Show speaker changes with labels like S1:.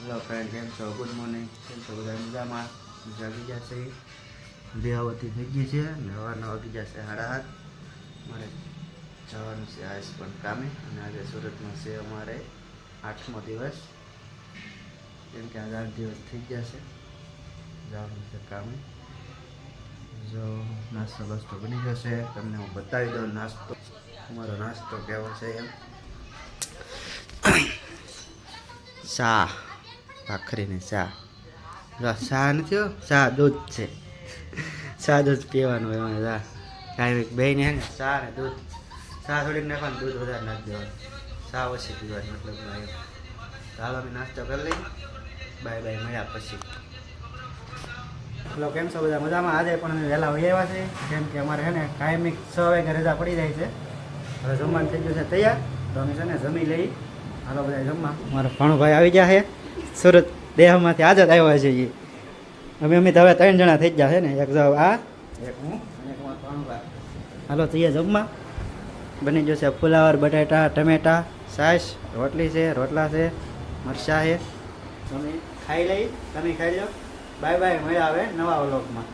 S1: Hello friend, કેમ છો? Good morning. કેમ છો બધા? મજામાં? જાગી ગયા છે, દેહાવતી થઈ ગઈ છે ને હવારના વાગી ગયા છે 7:30. મારે જવાનું છે આજ પણ કામે, અને આજે સુરતમાં છે અમારે 8મો દિવસ, કેમ કે આજે 8 દિવસ થઈ ગયા છે. જવાનું છે કામે. જો નાસ્તો બાસ્તો બની જશે, તમને હું બતાવી દઉં નાસ્તો, અમારો નાસ્તો કેવો છે એમ. ચા, ભાખરીની ચા. ચા નથી, ચા દૂધ છે. ચા દૂધ પીવાનું એમાં ચા કાંઈ બે ને હે ને ચા ને દૂધ. ચા થોડીક નાખવાનું, દૂધ વધારે નાખી દેવાનું, ચા ઓછી પીવાની મતલબ એમ. ચાલો અમે નાસ્તો કરી લઈ, બાય બાય, મળ્યા પછી. હેલો, કેમ છો બધા? મજામાં? આજે પણ અમે વહેલા વહી આવ્યા છે, કેમ કે અમારે છે ને કાયમિક 6 વાગે રજા પડી જાય છે. હવે જમવાનું થઈ ગયું છે તૈયાર, તો અમે છે ને જમી લઈ. હાલો બધા જમવા. મારા ભાણુભાઈ આવી ગયા છે સુરત દેહમાંથી, આજ જ આવ્યા છે એ. અમે તો હવે 3 જણા થઈ ગયા છે ને, એક જાવ આ, એક હું અને એક મારો ભાણુભાઈ. હાલો તૈયાર જમવા. બની જશે ફુલાવર, બટાટા, ટમેટા, છાશ, રોટલી છે, રોટલા છે, મરચાં છે. તમે ખાઈ લઈ, તમે ખાઈ લો. બાય બાય, મળ્યા આવે નવા વ્લોગમાં.